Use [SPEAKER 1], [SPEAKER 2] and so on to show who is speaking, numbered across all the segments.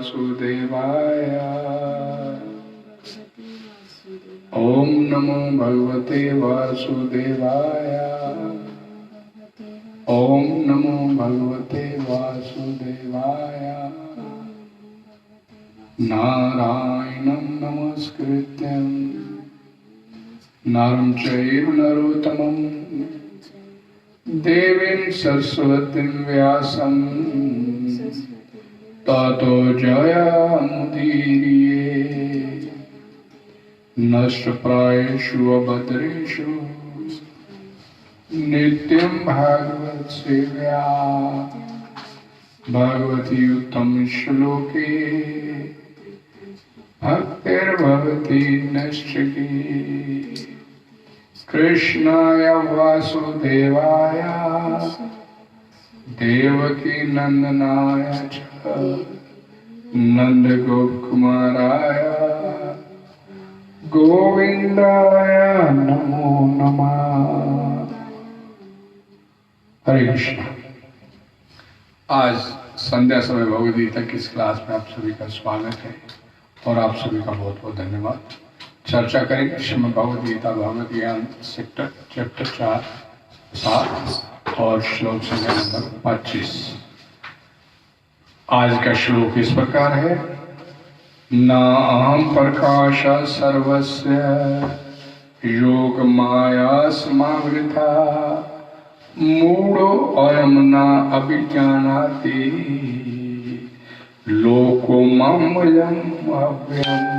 [SPEAKER 1] वासुदेवाय। ओम नमो भगवते वासुदेवाय। ओम नमो भगवते वासुदेवाय। नारायणं नमस्कृत्यं नरं चैव नरोत्तमं देवीं सरस्वतीं व्यासं ततो जयमुदीरये। नष्टप्रायेषु अभद्रेषु नित्यं भागवत सेव्या भगवती उत्तम श्लोके भक्तिर्भवति नैष्ठिकी। कृष्णाय वासुदेवाय देवकी नंदनाय च नंदगोपकुमाराय गोविंदाय नमो नमः। हरे कृष्ण। आज संध्या समय भगवद गीता की इस क्लास में आप सभी का स्वागत है और आप सभी का बहुत बहुत धन्यवाद। चर्चा करेंगे श्रीमद् भगवद गीता भगवद ज्ञान चैप्टर 4-7 और श्लोक संख्या नंबर 25। आज का श्लोक इस प्रकार है। न अहम प्रकाश सर्वस्य योग माया समावृता मूढ़ो अयम न अभिजानाति लोको मामयम् अव्ययम्।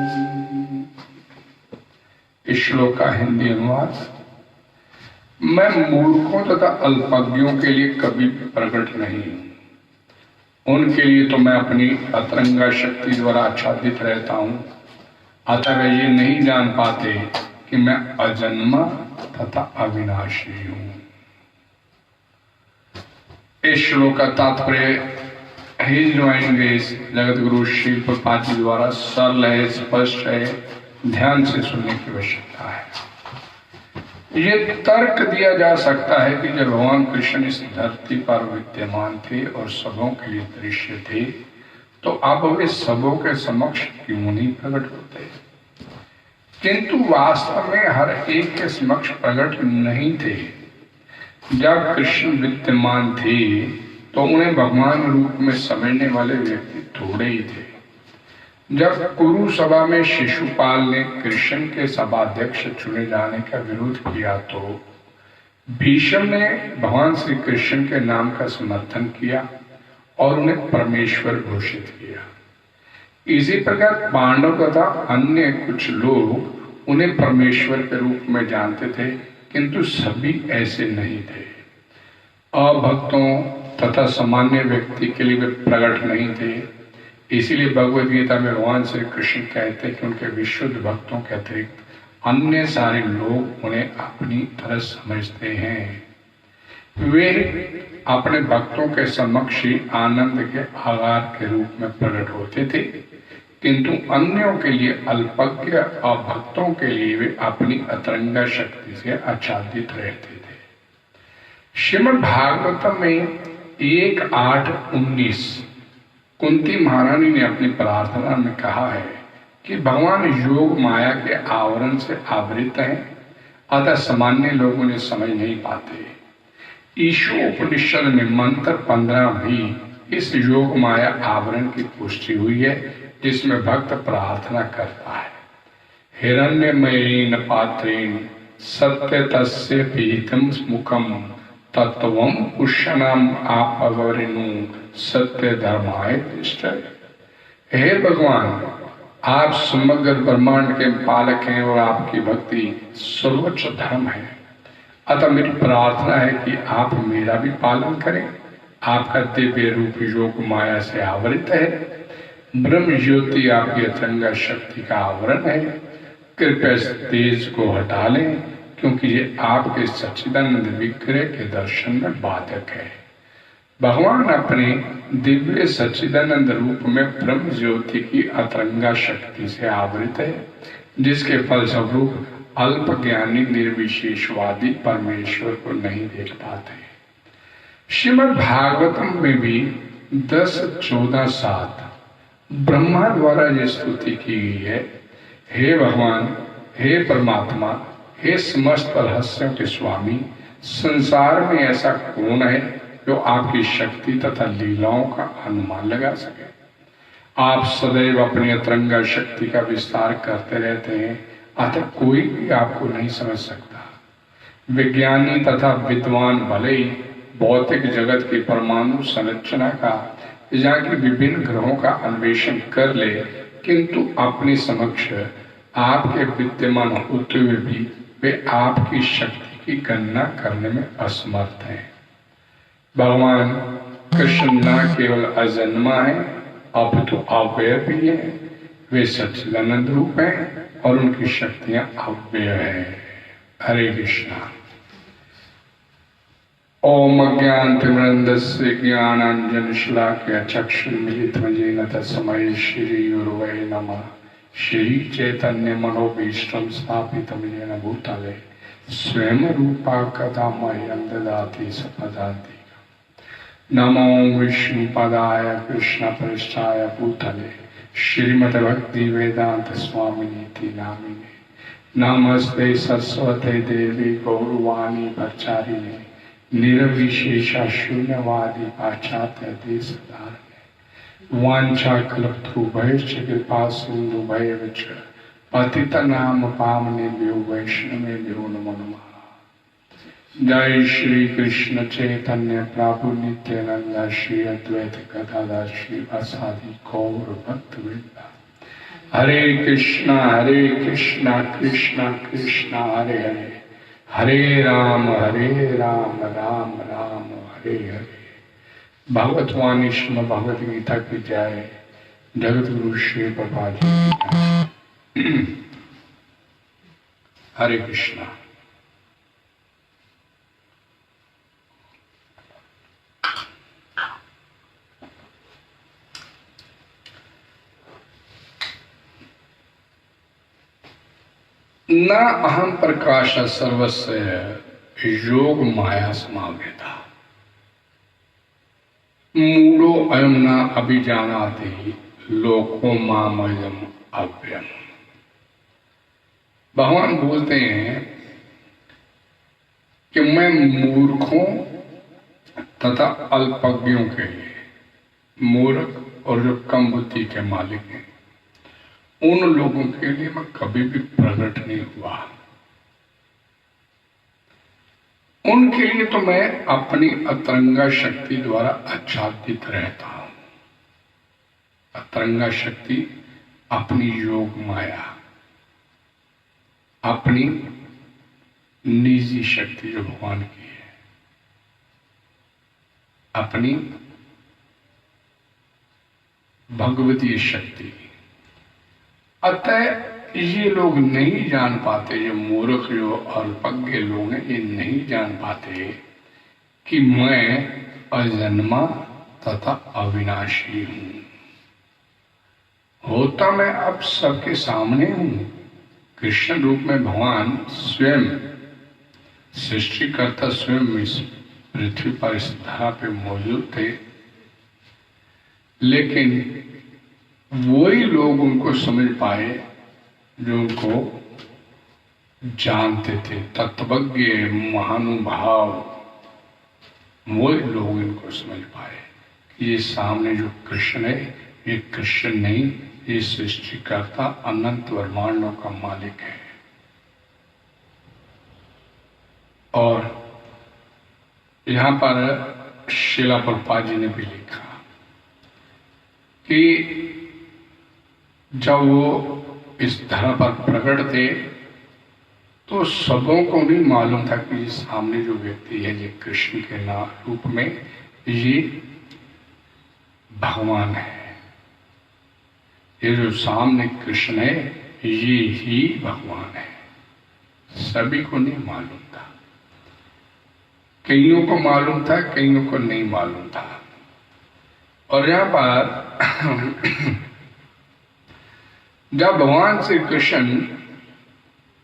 [SPEAKER 1] इस श्लोक का हिंदी अनुवाद। मैं मूर्खों तथा अल्पज्ञों के लिए कभी प्रकट नहीं हूं। उनके लिए तो मैं अपनी अतरंगा शक्ति द्वारा आच्छादित रहता हूं, अतः वे ये नहीं जान पाते कि मैं अजन्मा तथा अविनाशी हूं। इस श्लोक का तात्पर्य his divine grace Jagat Guru Shri Prabhupada ji द्वारा सरल है, स्पष्ट है, ध्यान से सुनने की आवश्यकता है। ये तर्क दिया जा सकता है कि जब भगवान कृष्ण इस धरती पर विद्यमान थे और सबों के लिए दृश्य थे, तो अब वे सबों के समक्ष क्यों नहीं प्रकट होते? किंतु वास्तव में हर एक के समक्ष प्रकट नहीं थे। जब कृष्ण विद्यमान थे तो उन्हें भगवान रूप में समझने वाले व्यक्ति थोड़े ही थे। जब कुरु सभा में शिशुपाल ने कृष्ण के सभाध्यक्ष चुने जाने का विरोध किया तो भीष्म ने भगवान श्री कृष्ण के नाम का समर्थन किया और उन्हें परमेश्वर घोषित किया। इसी प्रकार पांडव तथा अन्य कुछ लोग उन्हें परमेश्वर के रूप में जानते थे, किंतु सभी ऐसे नहीं थे। अभक्तों तथा सामान्य व्यक्ति के लिए वे प्रकट नहीं थे। इसीलिए भगवद गीता में भगवान श्री कृष्ण कहते हैं कि उनके विशुद्ध भक्तों के अतिरिक्त अन्य सारे लोग उन्हें अपनी तरह समझते हैं। वे अपने भक्तों के समक्ष ही आनंद के आगार के रूप में प्रकट होते थे, किंतु अन्यों के लिए, अल्पज्ञ और भक्तों के लिए वे अपनी अतरंगा शक्ति से आच्छादित रहते थे। श्रीमद् भागवतम में 1:8-19 कुंती महारानी ने अपनी प्रार्थना में कहा है कि भगवान योग माया के आवरण से आवृत हैं, अतः सामान्य लोग उन्हें समझ नहीं पाते। ईशोपनिषद में मंत्र 15 भी इस योग माया आवरण की पुष्टि हुई है, जिसमें भक्त प्रार्थना करता है। हिरण्यमयेन पात्रेण सत्य तस्य पीतम मुखम तत्वम उष्णम आपवरिनु सत्य धर्माय तिष्ठ। हे भगवान, आप समग्र ब्रह्मांड के पालक हैं और आपकी भक्ति सर्वोच्च धर्म है। अतः मेरी प्रार्थना है कि आप मेरा भी पालन करें। आपका दिव्य रूप योग माया से आवृत है। ब्रह्म ज्योति आपकी अतरंगा शक्ति का आवरण है। कृपया इस तेज को हटा लें, क्योंकि ये आपके सच्चिदानंद विग्रह के दर्शन में बाधक है। भगवान अपने दिव्य सच्चिदानंद रूप में ब्रह्म ज्योति की अतरंगा शक्ति से आवृत है, जिसके फलस्वरूप अल्प ज्ञानी निर्विशेषवादी परमेश्वर को नहीं देख पाते। श्रीमद् भागवतम में भी 10, 14, 7 ब्रह्मा द्वारा ये स्तुति की गई है, हे भगवान, हे परमात्मा, हे समस्त रहस्यों के स्वामी, संसार में ऐसा कौन है जो आपकी शक्ति तथा लीलाओं का अनुमान लगा सके। आप सदैव अपनी अतरंगा शक्ति का विस्तार करते रहते हैं, अतः कोई भी आपको नहीं समझ सकता। विज्ञानी तथा विद्वान भले ही भौतिक जगत की परमाणु संरचना का या कि विभिन्न ग्रहों का अन्वेषण कर ले, किंतु अपने समक्ष आपके विद्यमान होते हुए भी वे आपकी शक्ति की गणना करने में असमर्थ हैं। भगवान कृष्ण न केवल अजन्मा है, अब तो अव्यय भी है। वे सच्चिदानंद रूप हैं और उनकी शक्तियां अव्यय है। हरे कृष्णा। ओम अज्ञानतिमिरन्धस्य ज्ञानाञ्जनशलाकया चक्षुर्मिलितं येन तस्मै श्रीगुरवे नमः। श्री चैतन्य मनोभीष्टं स्थापितं येन भूतले स्वयं रूपा कदा मह्यं ददाति स्वपदान्तिकम्। नमो विष्णुपदाय कृष्णपृष्ठाय भूतले श्रीमद्भक्ति वेदांत स्वामिनीति नामिने। नमस्ते सरस्वते देवी गौरवाणी प्रचारिणे निर्विशेषा शून्यवादी पाश्चात्य देशधारिणे। वांछा कल्पतरुभ्यश्च कृपा सिन्धुभ्यश्च पतितनाम पावनेभ्यो वैष्णवेभ्यो नमो नमः। जय श्री कृष्ण चैतन्य प्रभु नित्यानंद श्री अद्वैत गदाधर श्रीवासादि गौर भक्तवृंद। हरे कृष्णा कृष्णा कृष्णा हरे हरे, हरे राम राम राम हरे हरे। भगवतवाणी श्रीमद् भगवद गीता की जय। जगत गुरु श्री प्रभुपाद जी की जय। हरे कृष्णा। न अहम प्रकाश सर्वस्य योग माया समावेदा मूढ़ो अयम न अभिजानाति लोको मामयम अव्ययम। भगवान बोलते हैं कि मैं मूर्खों तथा अल्पज्ञों के लिए, मूर्ख और जो कम बुद्धि के मालिक हैं, उन लोगों के लिए मैं कभी भी प्रकट नहीं हुआ। उनके लिए तो मैं अपनी अतरंगा शक्ति द्वारा आच्छादित रहता हूं। अतरंगा शक्ति अपनी योग माया, अपनी निजी शक्ति जो भगवान की है, अपनी भगवतीय शक्ति। अतः ये लोग नहीं जान पाते, जो मूर्ख जो अल्पज्ञ लोग हैं, ये नहीं जान पाते कि मैं अजन्मा तथा अविनाशी हूं। होता मैं अब सबके सामने हूं। कृष्ण रूप में भगवान स्वयं सृष्टिकर्ता स्वयं इस पृथ्वी पर, इस धरा पे मौजूद थे, लेकिन वही लोग उनको समझ पाए जो उनको जानते थे। तत्वज्ञ महानुभाव, वही लोग इनको समझ पाए कि ये सामने जो कृष्ण है, ये कृष्ण नहीं, ये सृष्टिकर्ता अनंत ब्रह्मांडों का मालिक है। और यहां पर श्रीला प्रभुपाद जी ने भी लिखा कि जब वो इस धरा पर प्रकट थे तो सबों को भी मालूम था कि ये सामने जो व्यक्ति है, ये कृष्ण के नाम रूप में ये भगवान है। ये जो सामने कृष्ण है, ये ही भगवान है। सभी को नहीं मालूम था, कईयों को मालूम था, कईयों को नहीं मालूम था। और यहां पर जब भगवान श्री कृष्ण,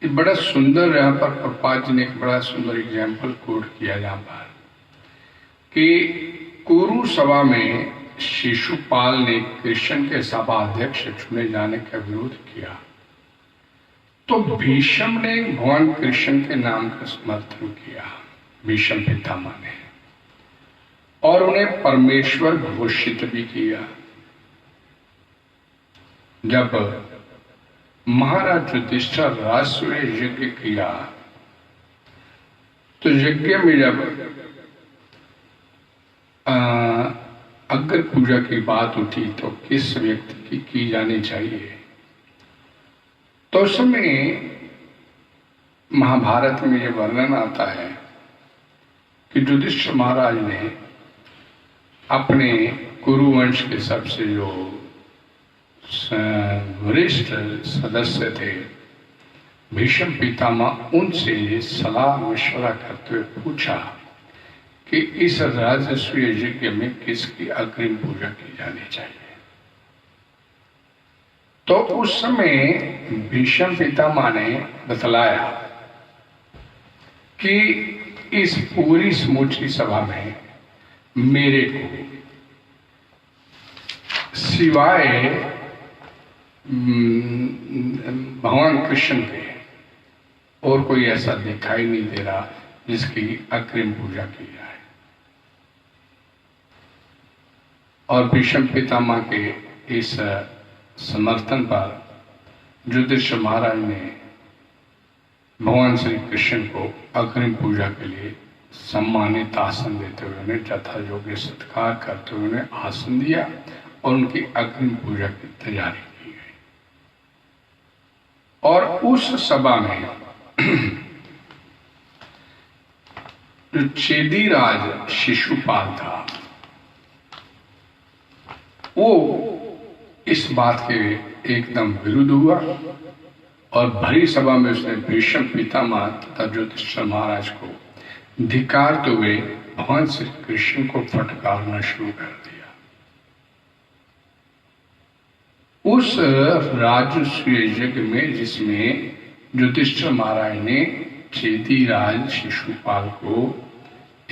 [SPEAKER 1] बड़ा सुंदर यहाँ पर प्रभुपाद जी ने एक बड़ा सुंदर एग्जाम्पल कोट किया जहाँ पर कि कुरु सभा में शिशुपाल ने कृष्ण के सभा अध्यक्ष चुने जाने का विरोध किया तो भीष्म ने भगवान कृष्ण के नाम का समर्थन किया, भीष्म पितामह ने, और उन्हें परमेश्वर घोषित भी किया। जब महाराज युधिष्ठिर राजसूय यज्ञ किया तो यज्ञ में जब अग्र पूजा की बात उठी तो किस व्यक्ति की जानी चाहिए, तो उसमें महाभारत में यह वर्णन आता है कि युधिष्ठिर महाराज ने अपने कुरुवंश के सबसे जो वरिष्ठ सदस्य थे भीष्म पितामह, उनसे सलाह मशवरा करते हुए पूछा कि इस राजसूय यज्ञ में किसकी अग्रिम पूजा की जानी चाहिए। तो उस समय भीष्म पितामह ने बतलाया कि इस पूरी समूची सभा में मेरे को सिवाय भगवान कृष्ण के और कोई ऐसा दिखाई नहीं दे रहा जिसकी अग्रिम पूजा की जाए। और भीष्म पितामह के इस समर्थन पर युधिष्ठिर महाराज ने भगवान श्री कृष्ण को अग्रिम पूजा के लिए सम्मानित आसन देते हुए उन्हें यथा योग्य सत्कार करते हुए उन्हें आसन दिया और उनकी अग्रिम पूजा की तैयारी की गई। और उस सभा में जो चेदीराज शिशुपाल था वो इस बात के एकदम विरुद्ध हुआ और भरी सभा में उसने भीष्म पितामह तथा युधिष्ठिर महाराज को धिक्कारते हुए भगवान श्री कृष्ण को फटकारना शुरू कर दिया। उस राजसूय यज्ञ में जिसमें युधिष्ठिर महाराज ने चेदीराज शिशुपाल को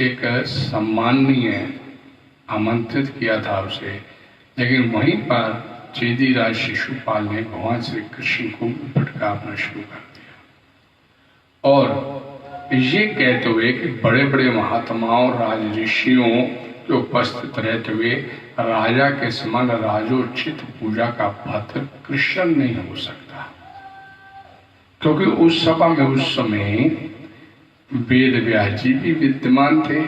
[SPEAKER 1] एक सम्माननीय आमंत्रित किया था उसे, लेकिन वहीं पर चेदीराज शिशुपाल ने भगवान श्री कृष्ण को फटकारना शुरू कर दिया और ये कहते हुए कि बड़े बड़े महात्माओं राज ऋषियों के उपस्थित रहते हुए राजा के समान राजोचित पूजा का पात्र कृष्ण नहीं हो सकता, क्योंकि उस सभा में उस समय वेद व्यास जी भी विद्यमान थे,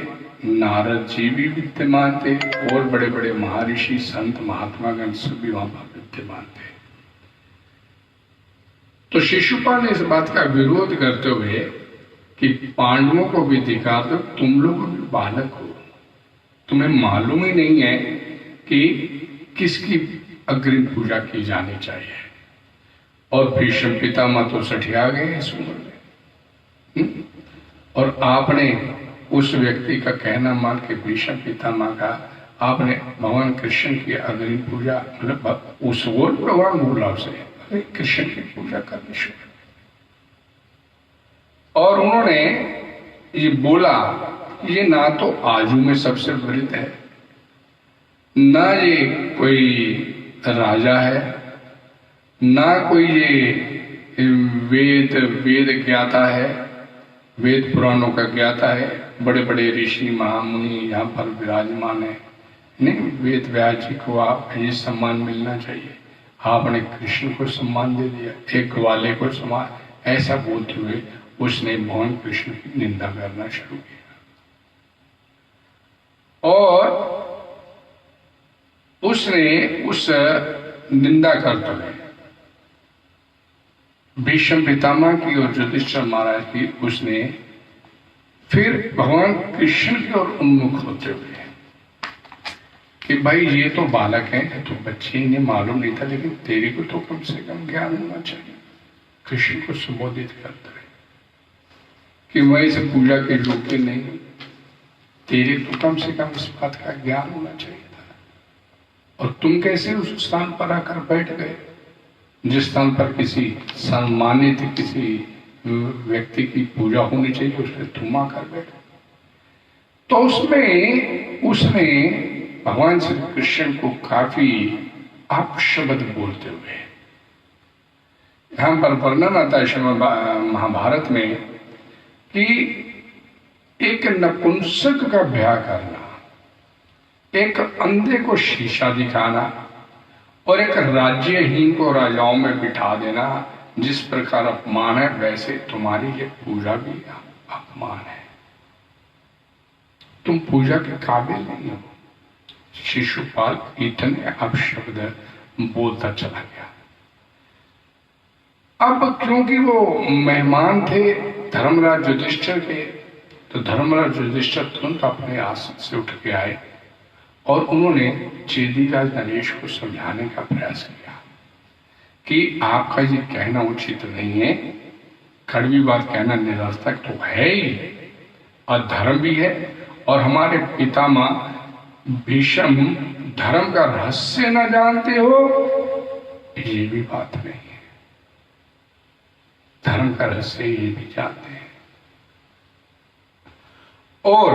[SPEAKER 1] नारद जी भी विद्यमान थे और बड़े बड़े महर्षि संत महात्मागण सभी वहां पर विद्यमान थे। तो शिशुपाल ने इस बात का विरोध करते हुए कि पांडवों को भी दिखा दो, तुम लोग भी बालक हो, तुम्हें मालूम ही नहीं है कि किसकी अग्रिम पूजा की जानी चाहिए। और भीष्म पितामह तो सठिया गए इस उम्र में, और आपने उस व्यक्ति का कहना मान के भीष्म पितामह का आपने भगवान कृष्ण की अग्रिम पूजा, मतलब उस वो भगवान बोला उसे कृष्ण की पूजा करनी शुरू। और उन्होंने ये बोला, ये ना तो आजू में सबसे वृद्ध है, ना ये कोई राजा है, ना कोई ये वेद ज्ञाता है, वेद पुराणों का ज्ञाता है, बड़े बड़े ऋषि महामुनि यहाँ पर विराजमान है, नहीं वेद व्यास जी को आप ये सम्मान मिलना चाहिए, आपने कृष्ण को सम्मान दे दिया, एक ग्वाले को सम्मान, ऐसा बोलते हुए उसने भगवान कृष्ण की निंदा करना शुरू किया। और उसने उस निंदा करते हुए भीष्म पितामह की और युधिष्ठिर महाराज की उसने फिर भगवान कृष्ण की ओर उन्मुख होते हुए कि भाई ये तो बालक है, तो बच्चे इन्हें मालूम नहीं था, लेकिन तेरे को तो कम से कम ज्ञान होना चाहिए। कृष्ण को संबोधित करते हुए कि मैं इस पूजा के योग्य नहीं, तेरे तो कम से कम इस बात का ज्ञान होना चाहिए था, और तुम कैसे उस स्थान पर आकर बैठ गए जिस स्थान पर किसी सम्मानित किसी व्यक्ति की पूजा होनी चाहिए, उसने तुम आकर बैठे। तो उसमें उसने भगवान श्री कृष्ण को काफी अपशब्द बोलते हुए, यहां पर वर्णन आता है श्रीमद् महाभारत में कि एक नपुंसक का ब्याह करना, एक अंधे को शीशा दिखाना और एक राज्यहीन को राजाओं में बिठा देना, जिस प्रकार अपमान है वैसे तुम्हारी ये पूजा भी अपमान है। तुम पूजा के काबिल नहीं हो। शिशुपाल इतने अपशब्द बोलता चला गया। अब क्योंकि वो मेहमान थे धर्मराज युधिष्ठिर के, तो धर्मराज युधिष्ठिर तुरंत अपने आसन से उठ के आए और उन्होंने चेदीराज नरेश को समझाने का प्रयास किया कि आपका ये कहना उचित नहीं है, कड़वी बात कहना निरर्थक तो है ही, अधर्म भी है, और हमारे पितामह भीष्म धर्म का रहस्य न जानते हो, ये भी बात नहीं है। धर्म का रहस्य ये भी जानते हैं, और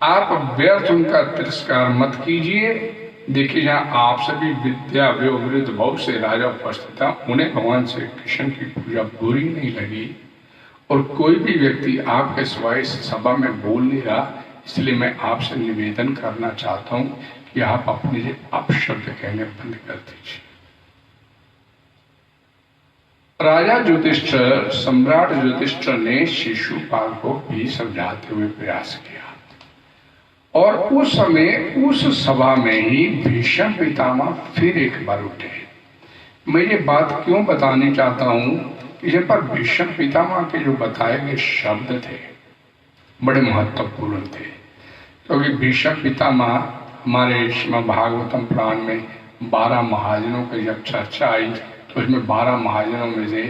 [SPEAKER 1] आप व्यर्थ उनका तिरस्कार मत कीजिए। देखिए, जहां आपसे भी विद्या विरुद्ध बहुत से राजा उपस्थित था, उन्हें भगवान श्री कृष्ण की पूजा बुरी नहीं लगी, और कोई भी व्यक्ति आपके सिवाय सभा में बोल नहीं रहा। इसलिए मैं आपसे निवेदन करना चाहता हूं कि आप अपने अपशब्द कहने बंद कर दीजिए। राजा युधिष्ठिर, सम्राट युधिष्ठिर ने शिशुपाल को भी समझाते हुए प्रयास किया, और उस समय उस सभा में ही भीष्म पितामह फिर एक बार उठे। मैं ये बात क्यों बताने चाहता हूं कि जब पर भीष्म पितामह के जो बताए गए शब्द थे बड़े महत्वपूर्ण थे, क्योंकि भीष्म पितामह हमारे श्रीमद् भागवतम पुराण में 12 महाजनों की जब चर्चा आई, तो इसमें 12 महाजनों में से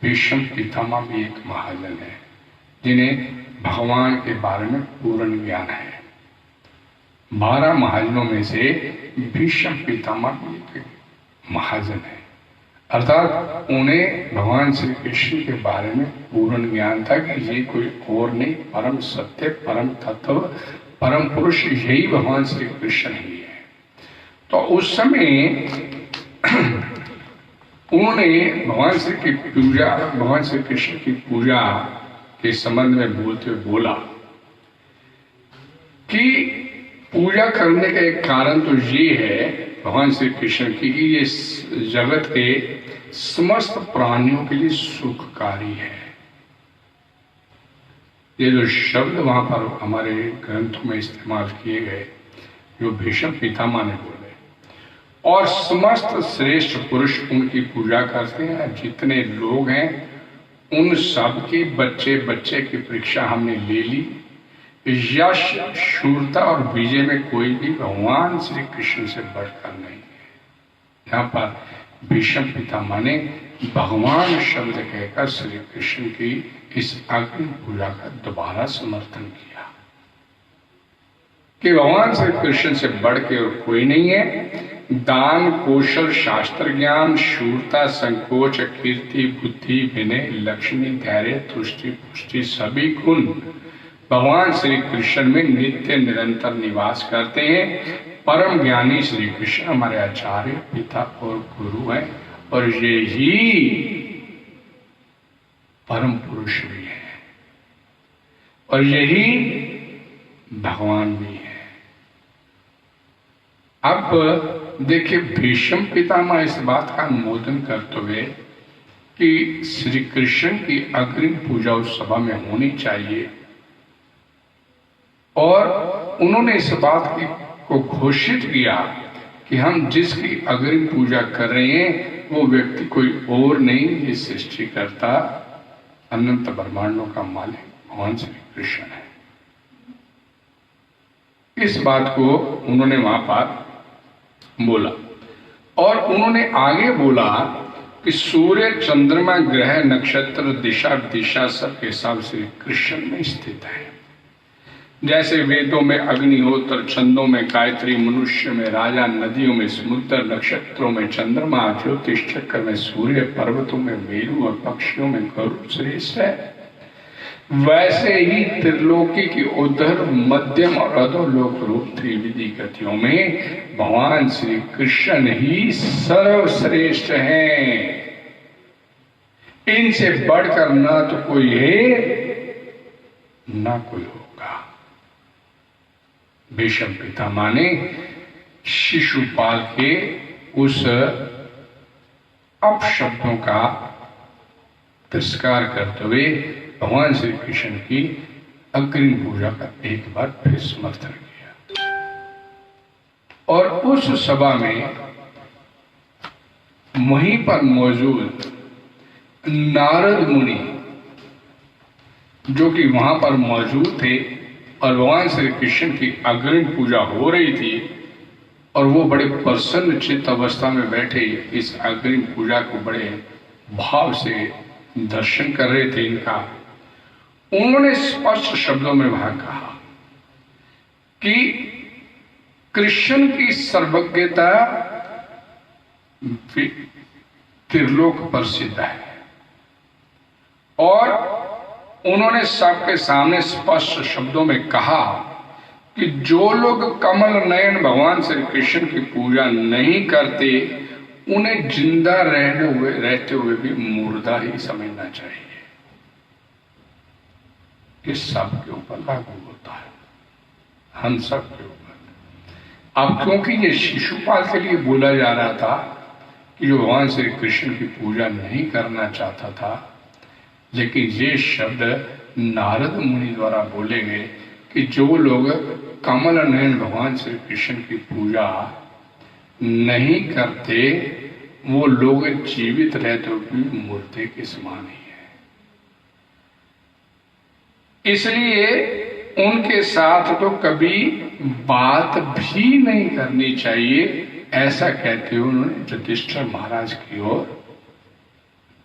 [SPEAKER 1] भीष्म पितामह भी एक महाजन है, जिन्हें भगवान के बारे में पूर्ण ज्ञान है। 12 महाजनों में से भीष्म पितामह भी एक महाजन है, अर्थात उन्हें भगवान श्री कृष्ण के बारे में पूर्ण ज्ञान था कि ये कोई और नहीं, परम सत्य, परम तत्व, परम पुरुष यही भगवान श्री कृष्ण ही है। तो उस समय उन्होंने भगवान श्री कृष्ण की पूजा के संबंध में बोलते हुए बोला कि पूजा करने का एक कारण तो ये है भगवान श्री कृष्ण की कि ये जगत के समस्त प्राणियों के लिए सुखकारी है। ये जो शब्द वहां पर हमारे ग्रंथों में इस्तेमाल किए गए, जो भीष्म पितामह ने बोले, और समस्त श्रेष्ठ पुरुष उनकी पूजा करते हैं। जितने लोग हैं उन सब के बच्चे बच्चे की परीक्षा हमने ले ली। यश, शूरता और विजय में कोई भी भगवान श्री कृष्ण से बढ़कर नहीं है। यहाँ पर भीष्म पितामह ने भगवान शब्द कहकर श्री कृष्ण की इस अग्नि पूजा का दोबारा समर्थन किया कि भगवान श्री कृष्ण से बढ़ के और कोई नहीं है। दान, कौशल, शास्त्र ज्ञान, शूरता, संकोच, कीर्ति, बुद्धि, विनय, लक्ष्मी, धैर्य, तुष्टि, पुष्टि, सभी गुण भगवान श्री कृष्ण में नित्य निरंतर निवास करते हैं। परम ज्ञानी श्री कृष्ण हमारे आचार्य, पिता और गुरु हैं, और ये ही परम पुरुष भी है, और यही भगवान भी है। अब देखिए, भीष्म पितामह इस बात का अनुमोदन करते हुए कि श्री कृष्ण की अग्रिम पूजा उस सभा में होनी चाहिए, और उन्होंने इस बात को घोषित किया कि हम जिसकी अग्रिम पूजा कर रहे हैं वो व्यक्ति कोई और नहीं, ये सृष्टिकर्ता, अनंत ब्रह्मांडों का मालिक भगवान श्री कृष्ण है। इस बात को उन्होंने वहां पर बोला, और उन्होंने आगे बोला कि सूर्य, चंद्रमा, ग्रह, नक्षत्र, दिशा दिशा सब के सब श्री कृष्ण में स्थित है। जैसे वेदों में अग्निहोत्र, छंदों में गायत्री, मनुष्य में राजा, नदियों में समुद्र, नक्षत्रों में चंद्रमा, ज्योतिष चक्र में सूर्य, पर्वतों में मेरु और पक्षियों में गरुड़ श्रेष्ठ है। वैसे ही त्रिलोकी की उद्धर मध्यम और अधोलोक रूप त्रिविधि गतियों में भगवान श्री कृष्ण ही सर्वश्रेष्ठ हैं। इनसे बढ़कर ना तो कोई है ना कोई होगा। भीष्म पितामह ने शिशुपाल के उस अपशब्दों का तिरस्कार करते हुए भगवान श्री कृष्ण की अग्रिम पूजा का एक बार फिर समर्थन किया। और उस सभा में वहीं पर मौजूद नारद मुनि जो कि वहां पर मौजूद थे और भगवान श्री कृष्ण की अग्रिम पूजा हो रही थी और वो बड़े प्रसन्न चित्त अवस्था में बैठे इस अग्रिम पूजा को बड़े भाव से दर्शन कर रहे थे इनका, उन्होंने स्पष्ट शब्दों में वहां कहा कि कृष्ण की सर्वज्ञता त्रिलोक प्रसिद्ध है। और उन्होंने सबके सामने स्पष्ट शब्दों में कहा कि जो लोग कमल नयन भगवान श्री कृष्ण की पूजा नहीं करते उन्हें जिंदा रहते हुए भी मुर्दा ही समझना चाहिए। ये सब के ऊपर लागू होता है, हम सब के ऊपर। अब क्योंकि ये शिशुपाल के लिए बोला जा रहा था कि जो भगवान श्री कृष्ण की पूजा नहीं करना चाहता था, लेकिन ये शब्द नारद मुनि द्वारा बोले गए कि जो लोग कमल नयन भगवान श्री कृष्ण की पूजा नहीं करते वो लोग जीवित रहते हुए मुर्दे के समान ही है। इसलिए उनके साथ तो कभी बात भी नहीं करनी चाहिए, ऐसा कहते हुए उन्होंने युधिष्ठिर महाराज की ओर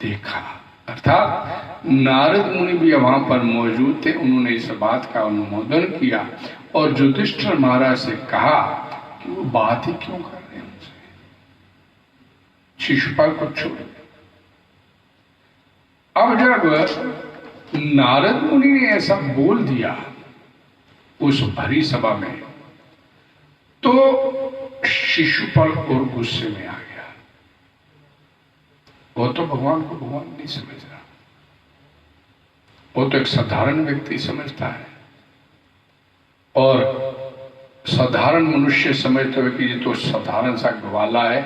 [SPEAKER 1] देखा। अर्थात नारद मुनि भी वहां पर मौजूद थे, उन्होंने इस बात का अनुमोदन किया और युधिष्ठिर महाराज से कहा कि वो बात ही क्यों कर रहे हैं उनसे, शिशुपाल को छोड़। अब जब नारद मुनि ने ऐसा बोल दिया उस भरी सभा में, तो शिशुपाल और गुस्से में आ गया। वो तो भगवान को भगवान नहीं समझ रहा, वो तो एक साधारण व्यक्ति समझता है और साधारण मनुष्य समझते हुए कि ये तो साधारण सा ग्वाला है।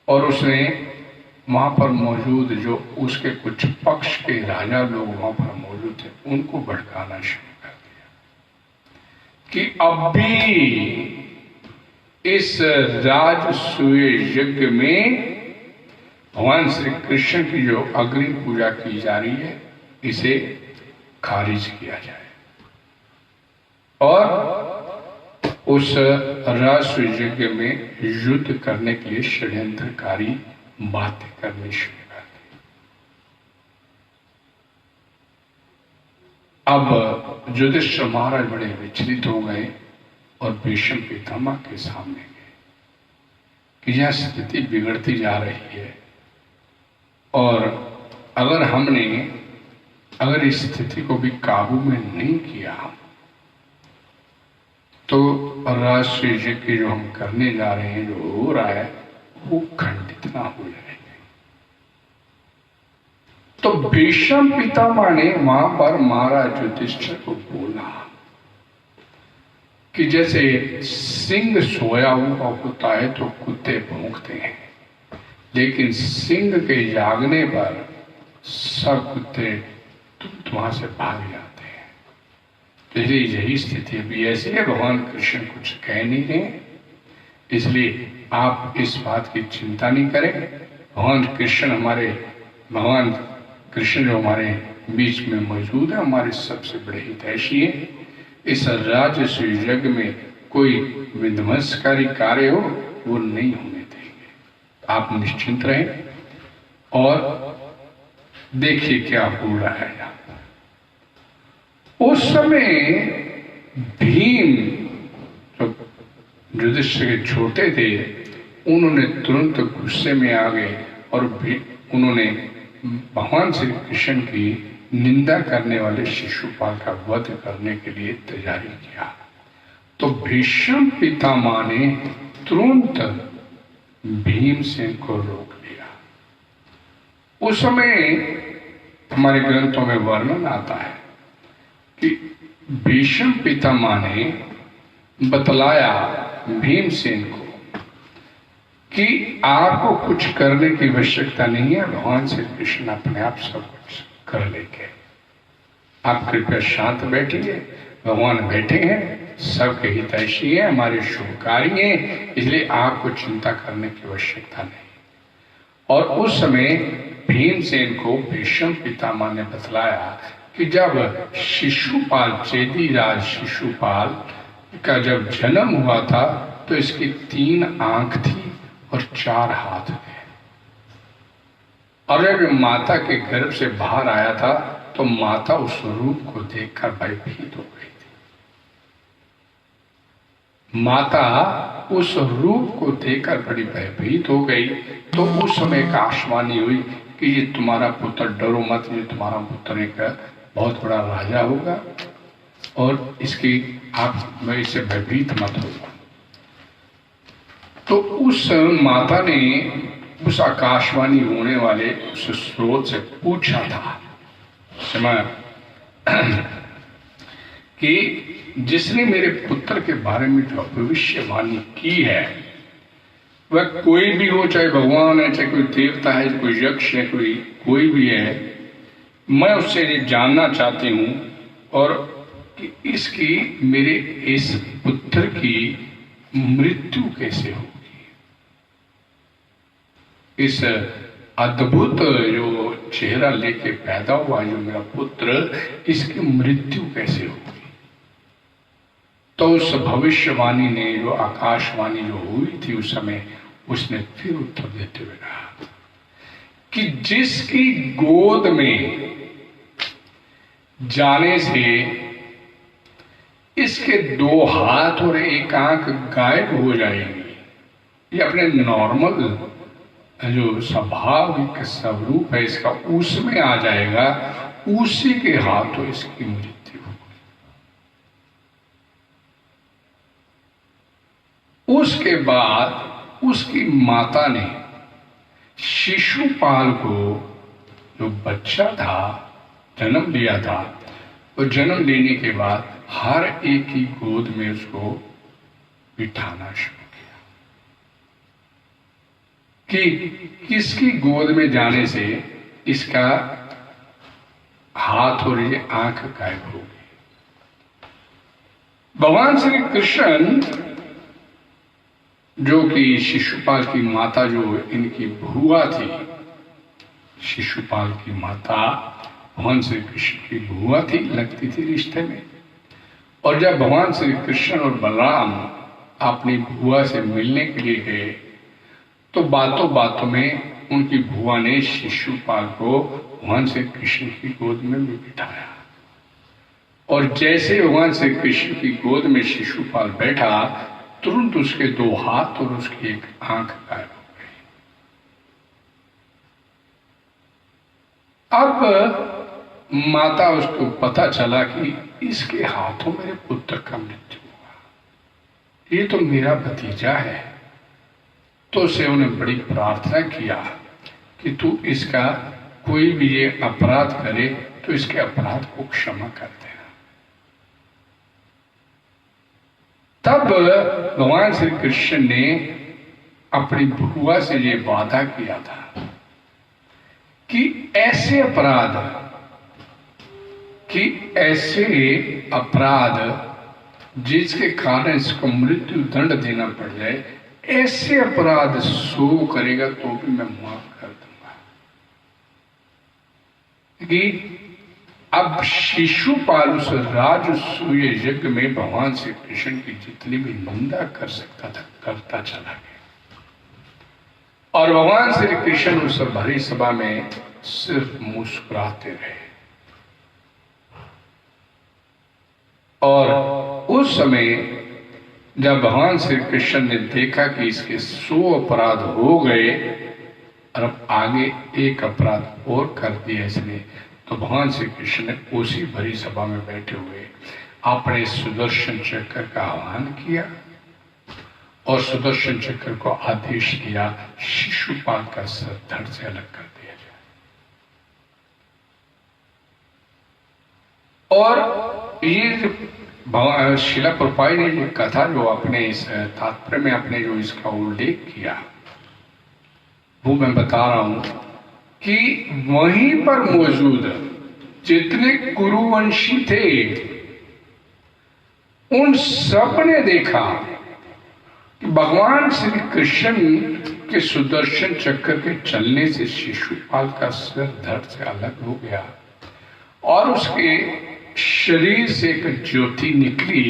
[SPEAKER 1] और उसने वहां पर मौजूद जो उसके कुछ पक्ष के राजा लोग वहां पर मौजूद थे उनको भड़काना शुरू कर दिया कि अब भी इस राजसूय यज्ञ में भगवान श्री कृष्ण की जो अग्रिम पूजा की जा रही है इसे खारिज किया जाए और उस राष्ट्र यज्ञ में युद्ध करने के लिए षड्यंत्रकारी बातें करनी शुरू कर दी। अब युधिष्ठिर महाराज बड़े विचलित हो गए और भीष्म पितामह के सामने गए कि यह स्थिति बिगड़ती जा रही है और अगर इस स्थिति को भी काबू में नहीं किया तो राष्ट्रीय यज्ञ जो हम करने जा रहे हैं, जो हो रहा है, वो खंडित ना हो जाएंगे। तो भीष्म पितामह ने वहां पर महाराज युधिष्ठिर को बोला कि जैसे सिंह सोया हुआ होता है तो कुत्ते भौंकते हैं, लेकिन सिंह के जागने पर सब कुत्ते वहां से भाग जाते हैं। इसलिए यही स्थिति अभी ऐसी है, भगवान कृष्ण कुछ कह नहीं रहे, इसलिए आप इस बात की चिंता नहीं करें। भगवान कृष्ण जो हमारे बीच में मौजूद है, हमारे सबसे बड़े हितैषी है। इस राजसूय यज्ञ में कोई विध्वंसकारी कार्य हो वो नहीं होने देंगे, आप निश्चिंत रहें और देखिए क्या हो रहा है। उस समय भीम जो युधिष्ठिर के छोटे थे उन्होंने तुरंत गुस्से में आ गए और उन्होंने भगवान श्री कृष्ण की निंदा करने वाले शिशुपाल का वध करने के लिए तैयारी किया। तो भीष्म पितामह ने तुरंत भीमसेन को रोक लिया। उस समय हमारे ग्रंथों में वर्णन आता है कि भीष्म पितामह ने बतलाया भीमसेन को कि आपको कुछ करने की आवश्यकता नहीं है, भगवान श्री कृष्ण अपने आप सब कुछ कर लेंगे। आप कृपया शांत बैठिए, भगवान बैठे हैं, सबके हितैषी है, हमारे शुभकारी हैं, इसलिए आपको चिंता करने की आवश्यकता नहीं। और उस समय भीमसेन को भीष्म पितामह ने बतलाया कि जब शिशुपाल, चेदीराज शिशुपाल का जब जन्म हुआ था तो इसकी 3 आंख थी और 4 हाथ थे, और जब माता के गर्भ से बाहर आया था तो माता उस रूप को देखकर भयभीत हो गई थी। माता उस रूप को देखकर बड़ी भयभीत हो गई। तो उस समय आकाशवाणी हुई कि ये तुम्हारा पुत्र, डरो मत, ये तुम्हारा पुत्र एक बहुत बड़ा राजा होगा और इसकी आप में इससे भयभीत मत होगा। तो उस माता ने उस आकाशवाणी होने वाले उस स्रोत से पूछा था कि जिसने मेरे पुत्र के बारे में जो भविष्यवाणी की है वह कोई भी हो, चाहे भगवान है, चाहे कोई देवता है, कोई यक्ष है, कोई भी है, मैं उससे ये जानना चाहती हूं और कि इसकी मेरे इस पुत्र की मृत्यु कैसे होगी। इस अद्भुत जो चेहरा लेके पैदा हुआ जो मेरा पुत्र, इसकी मृत्यु कैसे होगी। तो उस भविष्यवाणी ने, जो आकाशवाणी जो हुई थी उस समय, उसने फिर उत्तर देते हुए कहा कि जिसकी गोद में जाने से इसके 2 हाथ और 1 आंख गायब हो जाएंगी, ये अपने नॉर्मल जो स्वाभाविक स्वरूप है इसका उसमें आ जाएगा, उसी के हाथों इसकी मृत्यु होगी। उसके बाद उसकी माता ने शिशुपाल को, जो बच्चा था, जन्म लिया था, और जन्म लेने के बाद हर एक की गोद में उसको बिठाना शुरू कि किसकी गोद में जाने से इसका हाथ और ये आंख गायब हो गई। भगवान श्री कृष्ण, जो कि शिशुपाल की माता, जो इनकी बुआ थी, शिशुपाल की माता भगवान श्री कृष्ण की बुआ थी, लगती थी रिश्ते में। और जब भगवान श्री कृष्ण और बलराम अपनी बुआ से मिलने के लिए गए तो बातों बातों में उनकी बुआ ने शिशुपाल को भगवान श्री कृष्ण की गोद में भी बिठाया, और जैसे भगवान श्री कृष्ण की गोद में शिशुपाल बैठा, तुरंत उसके 2 हाथ और उसकी 1 आंख गायब हो गई। अब माता, उसको पता चला कि इसके हाथों मेरे पुत्र का मृत्यु हुआ, ये तो मेरा भतीजा है। तो उसे उन्हें बड़ी प्रार्थना किया कि तू इसका कोई भी ये अपराध करे तो इसके अपराध को क्षमा कर देना। तब भगवान श्री कृष्ण ने अपनी बुआ से ये वादा किया था कि ऐसे अपराध जिसके कारण इसको मृत्यु दंड देना पड़ जाए, ऐसे अपराध 100 करेगा तो भी मैं माफ कर दूंगा। कि अब शिशुपाल उस राजसूय यज्ञ में भगवान श्री कृष्ण की जितनी भी निंदा कर सकता था करता चला गया, और भगवान श्री कृष्ण उस भरी सभा में सिर्फ मुस्कुराते रहे। और उस समय जब भगवान श्री कृष्ण ने देखा कि इसके 100 अपराध हो गए और अब आगे 1 अपराध और कर दिया इसने, तो भगवान श्री कृष्ण ने उसी भरी सभा में बैठे हुए अपने सुदर्शन चक्र का आह्वान किया और सुदर्शन चक्र को आदेश दिया शिशुपाल का सर धड़ से अलग कर दिया जाए। और ये शिला प्रभुपाद ने ये कथा जो अपने इस तात्पर्य में अपने जो इसका उल्लेख किया वो मैं बता रहा हूं कि वहीं पर मौजूद जितने कुरुवंशी थे उन सब ने देखा कि भगवान श्री कृष्ण के सुदर्शन चक्र के चलने से शिशुपाल का सिर धड़ से अलग हो गया और उसके शरीर से एक ज्योति निकली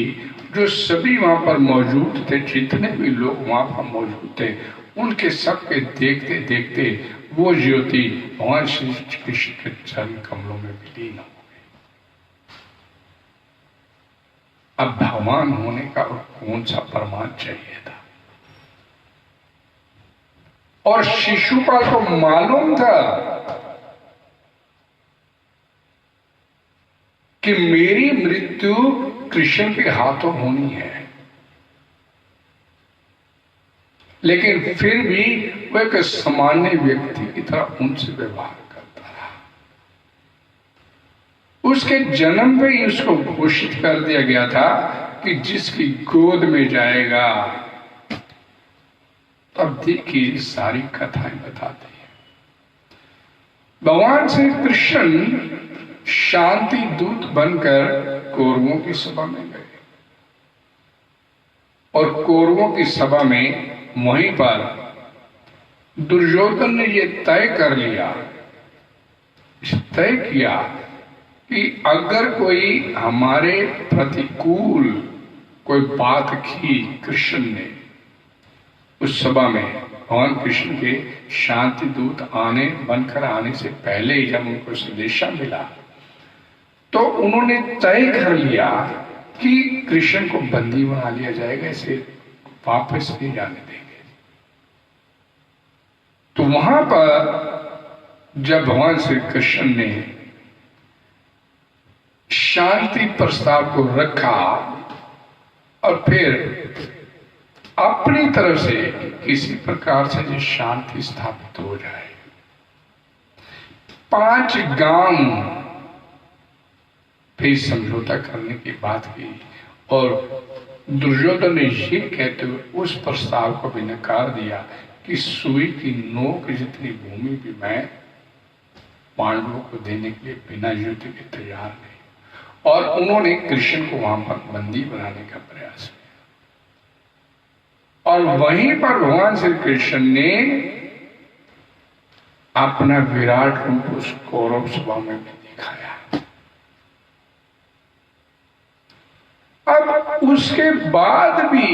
[SPEAKER 1] जो सभी वहां पर मौजूद थे, जितने भी लोग वहां पर मौजूद थे उनके सबके देखते देखते वो ज्योति भगवान श्री कृष्ण के चरण कमलों में विलीन हो गई। अब भगवान होने का और कौन सा प्रमाण चाहिए था? और शिशुपाल को मालूम था कि मेरी मृत्यु कृष्ण के हाथों होनी है, लेकिन फिर भी वो एक सामान्य व्यक्ति की तरह उनसे व्यवहार करता रहा। उसके जन्म पे ही उसको घोषित कर दिया गया था कि जिसकी गोद में जाएगा, तब देखिए सारी कथाएं बताती है। भगवान श्री कृष्ण शांति दूत बनकर कौरवों की सभा में गए और कौरवों की सभा में वहीं पर दुर्योधन ने ये तय कर लिया, तय किया कि अगर कोई हमारे प्रतिकूल कोई बात की कृष्ण ने उस सभा में भगवान कृष्ण के शांति दूत बनकर आने से पहले ही जब उनको संदेशा मिला तो उन्होंने तय कर लिया कि कृष्ण को बंदी बना लिया जाएगा, इसे वापस नहीं जाने देंगे। तो वहां पर जब भगवान श्री कृष्ण ने शांति प्रस्ताव को रखा और फिर अपनी तरफ से किसी प्रकार से जो शांति स्थापित हो जाए, 5 गांव पे समझौता करने की बात की और दुर्योधन ने ये कहते हुए उस प्रस्ताव को भी नकार दिया कि सुई की नोक जितनी भूमि भी मैं पांडवों को देने के लिए बिना युद्ध के तैयार नहीं। और उन्होंने कृष्ण को वहां पर बंदी बनाने का प्रयास किया और वहीं पर भगवान श्री कृष्ण ने अपना विराट रूप उस कौरव सभा में भी दिखाया। अब उसके बाद भी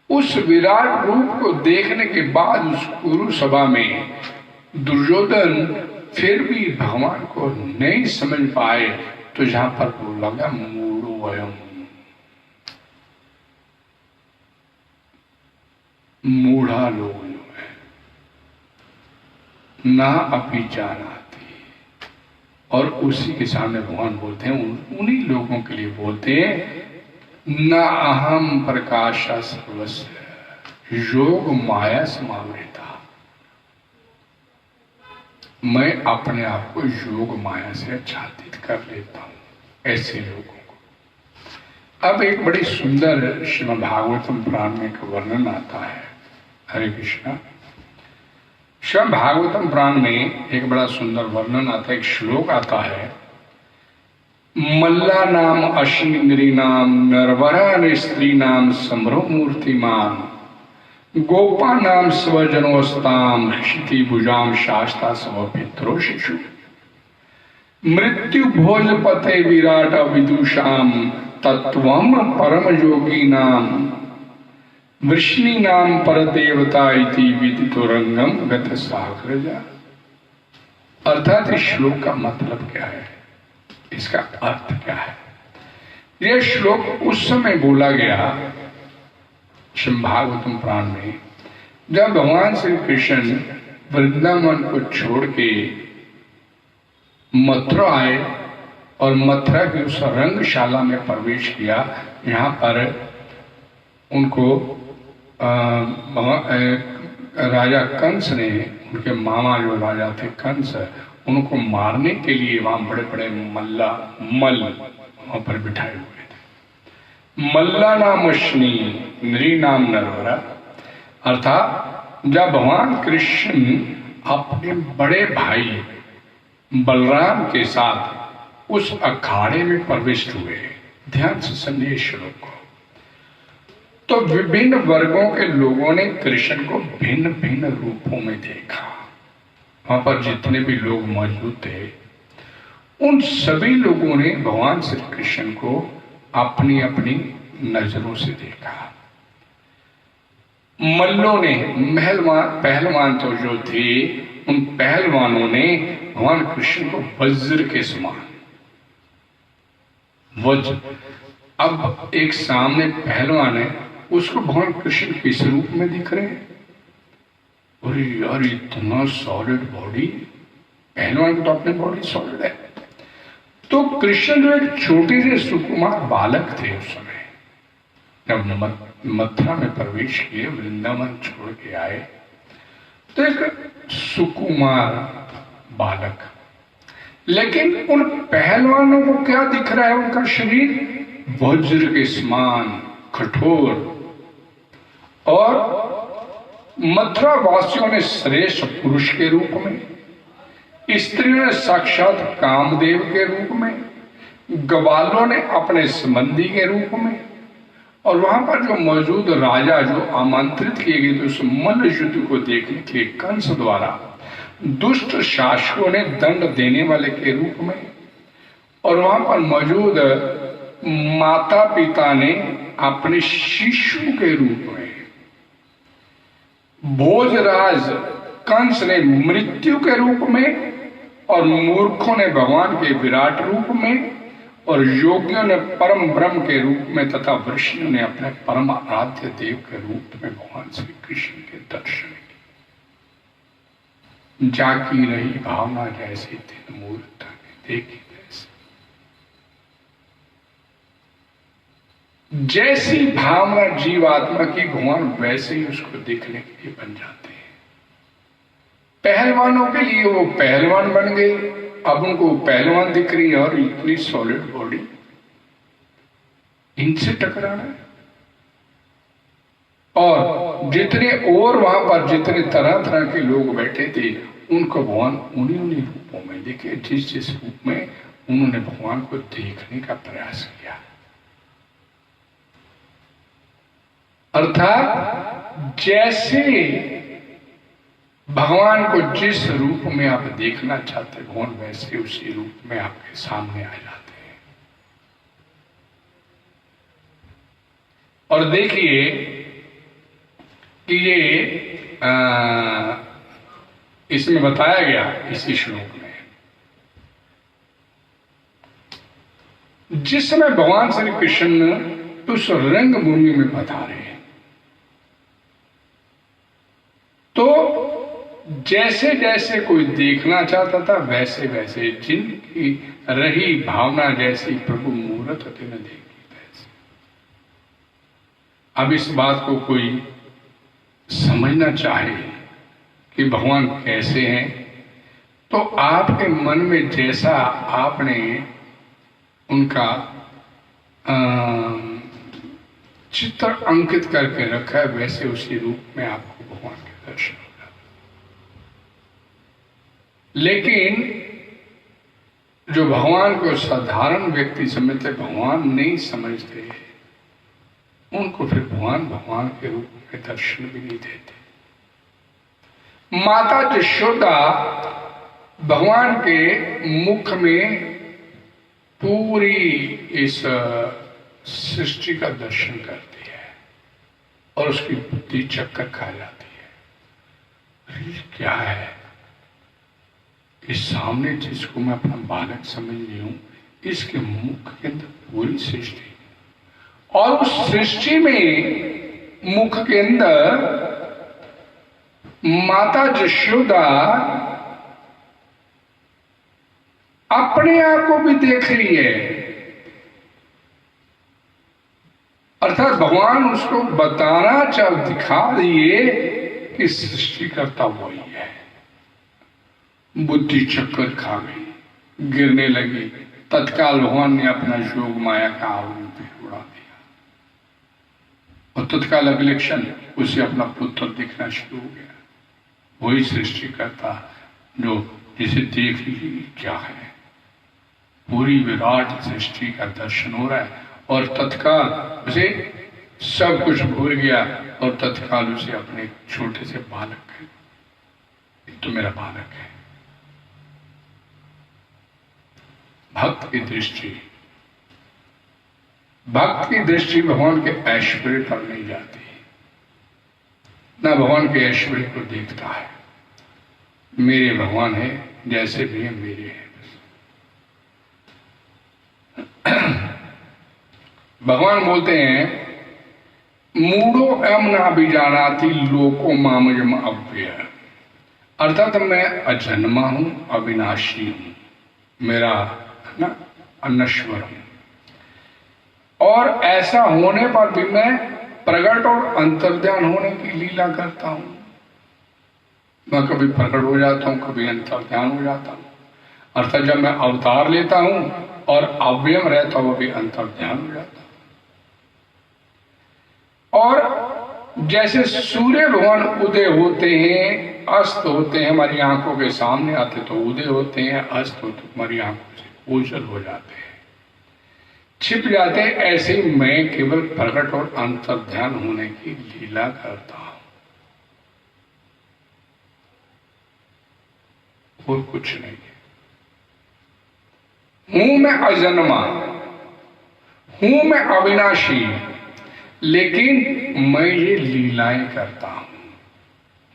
[SPEAKER 1] उस विराट रूप को देखने के बाद उस कुरु सभा में दुर्योधन फिर भी भगवान को नहीं समझ पाए, तो जहां पर वो लगा मूढ़ो वयम, मूढ़ा लोग जो है ना अपनी जाना, और उसी के सामने भगवान बोलते हैं, उन्हीं लोगों के लिए बोलते हैं न अहम प्रकाशा सर्वस्य योग माया समावृता, मैं अपने आप को योग माया से आच्छादित कर लेता हूं ऐसे लोगों को। अब एक बड़ी सुंदर श्रीमद् भागवतम पुराण में एक वर्णन आता है। हरे कृष्णा। श्रीमद् भागवतम पुराण में एक बड़ा सुंदर वर्णन आता है, एक श्लोक आता है, मल्ला नाम अश्विनी नाम नरवरा स्त्री नाम समरो मूर्तिमान गोपा नाम स्वजनोस्ताम क्षिति भुजाम शास्ता समपित्रो शिशु मृत्यु भोजपते विराट विदुषाम तत्वम परम योगी नाम वृष्णि नाम पर देवता इति विदितो रंगम गत साग्रजा। अर्थात इस श्लोक का मतलब क्या है, इसका अर्थ क्या है? यह श्लोक उस समय बोला गया श्रीमद् भागवतम पुराण में जब भगवान श्री कृष्ण वृंदावन को छोड़ के मथुरा आए और मथुरा की उस रंगशाला में प्रवेश किया, यहाँ पर उनको राजा कंस ने, उनके मामा जो राजा थे कंस, उनको मारने के लिए वहां बड़े बड़े मल वहां पर बिठाए हुए थे। मल्ला नाम अश्नी नृ नाम नरवरा, अर्थात जब भगवान कृष्ण अपने बड़े भाई बलराम के साथ उस अखाड़े में प्रविष्ट हुए, ध्यान से समझिए श्लोक को, तो विभिन्न वर्गों के लोगों ने कृष्ण को भिन्न भिन्न रूपों में देखा। वहां पर जितने भी लोग मौजूद थे, उन सभी लोगों ने भगवान श्री कृष्ण को अपनी अपनी नजरों से देखा। मल्लों ने, पहलवान तो जो थे, उन पहलवानों ने भगवान कृष्ण को वज्र के समान, वज्र, अब एक सामने पहलवान है, उसको भगवान कृष्ण किस रूप में दिख रहे हैं? अरे यार इतना सॉलिड बॉडी, पहलवान की तो अपनी बॉडी सॉलिड है। तो कृष्ण जो एक छोटे से सुकुमार बालक थे उस समय, जब मथुरा में प्रवेश किए, वृंदावन छोड़ के आए, तो एक सुकुमार बालक, लेकिन उन पहलवानों को क्या दिख रहा है? उनका शरीर वज्र के समान कठोर, और मथुरा वासियों ने श्रेष्ठ पुरुष के रूप में, स्त्रियों ने साक्षात कामदेव के रूप में, ग्वालों ने अपने संबंधी के रूप में, और वहां पर जो मौजूद राजा जो आमंत्रित किए गए थे उस मल्ल युद्ध को देखने के कंस द्वारा दुष्ट शासकों ने दंड देने वाले के रूप में, और वहां पर मौजूद माता पिता ने अपने शिशु के रूप में, भोजराज कंस ने मृत्यु के रूप में, और मूर्खों ने भगवान के विराट रूप में, और योगियों ने परम ब्रह्म के रूप में, तथा वृष्णियों ने अपने परम आराध्य देव के रूप में भगवान श्री कृष्ण के दर्शन किए। जाकी रही भावना जैसी दिन मूर्त देखी जैसी भावना जीवात्मा की, भगवान वैसे ही उसको देखने के लिए बन जाते हैं। पहलवानों के लिए वो पहलवान बन गए, अब उनको पहलवान दिख रही है, और इतनी सॉलिड बॉडी, इनसे टकराना है। और जितने और वहां पर जितने तरह तरह के लोग बैठे थे, उनको भगवान उन्हीं उन्हीं रूपों में देखे, जिस जिस रूप में उन्होंने भगवान को देखने का प्रयास किया। अर्थात जैसे भगवान को जिस रूप में आप देखना चाहते, भगवान वैसे उसी रूप में आपके सामने आ जाते हैं। और देखिए कि ये इसमें बताया गया, इसी श्लोक में, जिस समय भगवान श्री कृष्ण उस रंग भूमि में पधारे, तो जैसे जैसे कोई देखना चाहता था, वैसे वैसे जिनकी रही भावना जैसी प्रभु मूर्त थे न देखी वैसे। अब इस बात को कोई समझना चाहे कि भगवान कैसे हैं, तो आपके मन में जैसा आपने उनका चित्र अंकित करके रखा है, वैसे उसी रूप में आपको भगवान के दर्शन होगा। लेकिन जो भगवान को साधारण व्यक्ति समझते, भगवान नहीं समझते, उनको फिर भगवान के रूप में दर्शन भी नहीं देते। माता यशोदा भगवान के मुख में पूरी इस सृष्टि का दर्शन करती है, और उसकी बुद्धि चक्कर खा जाती है। ये क्या है? इस सामने जिसको मैं अपना बालक समझ रही हूं, इसके मुख के अंदर पूरी सृष्टि, और उस सृष्टि में मुख के अंदर माता यशोदा अपने आप को भी देख रही है, अर्थात भगवान उसको बताना चाह दिखा दिए कि सृष्टिकर्ता वही है। बुद्धि चक्कर खा गई, गिरने लगी, तत्काल भगवान ने अपना योग माया का आवरण पे उड़ा दिया और तत्काल अभिलक्षण उसे अपना पुत्र दिखना शुरू हो गया। वही सृष्टिकर्ता जो जिसे देख लीजिए क्या है, पूरी विराट सृष्टि का दर्शन हो रहा है और तत्काल उसे सब कुछ भूल गया और तत्काल उसे अपने छोटे से बालक है, तो मेरा बालक है। भक्त की दृष्टि, भक्त की दृष्टि भगवान के ऐश्वर्य पर नहीं जाती, ना भगवान के ऐश्वर्य को देखता है। मेरे भगवान है, जैसे भी है मेरे हैं। भगवान बोलते हैं मूढ़ो एम ना बीजानाति लोको मामजम अव्यय, अर्थात मैं अजन्मा हूं, अविनाशी हूं, मेरा ना अनश्वर हूं और ऐसा होने पर भी मैं प्रकट और अंतर्ध्यान होने की लीला करता हूं। मैं कभी प्रकट हो जाता हूं, कभी अंतर्ध्यान हो जाता हूं, अर्थात जब मैं अवतार लेता हूं और अव्यय रहता हूं, अभी अंतर्ध्यान हो जाता हूं। और जैसे सूर्य भगवान उदय होते हैं, अस्त होते हैं, हमारी आंखों के सामने आते तो उदय होते हैं, अस्त होते हमारी आंखों से ओझल हो जाते हैं, छिप जाते हैं। ऐसे ही मैं केवल प्रकट और अंतर्ध्यान होने की लीला करता हूं और कुछ नहीं है। हूं मैं अजन्मा, हूं मैं अविनाशी, लेकिन मैं ये लीलाएं करता हूं।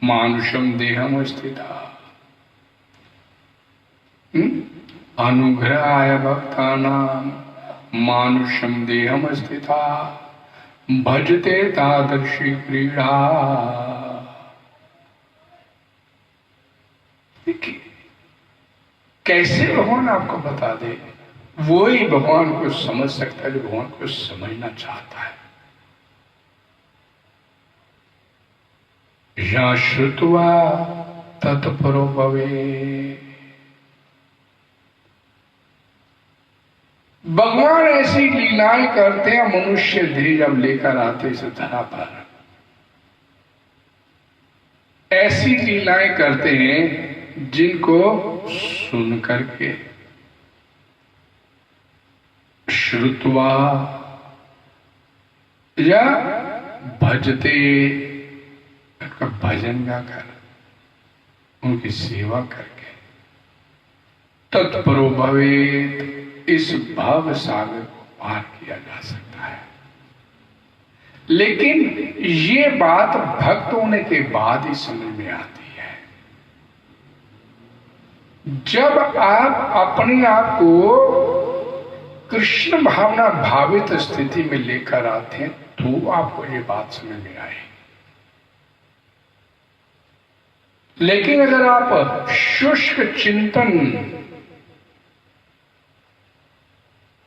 [SPEAKER 1] मानुषम देहम स्थिता अनुग्रहाय भक्तानां मानुषम देहम स्थिता भजते तादर्शी क्रीड़ा। देखिए कैसे भगवान आपको बता दे, वो ही भगवान को समझ सकता है जो भगवान को समझना चाहता है। या श्रुत्वा तत्परो भवे, भगवान ऐसी लीलाएं करते हैं मनुष्य देह जब लेकर आते इस धरा पर, ऐसी लीलाएं करते हैं जिनको सुन करके श्रुत्वा या भजते, उनका भजन गाकर, उनकी सेवा करके, तत्परो भवेत, इस भाव सागर को पार किया जा सकता है। लेकिन ये बात भक्त होने के बाद ही समझ में आती है। जब आप अपने आप को कृष्ण भावना भावित स्थिति में लेकर आते हैं तो आपको ये बात समझ में आएगी। लेकिन अगर आप शुष्क चिंतन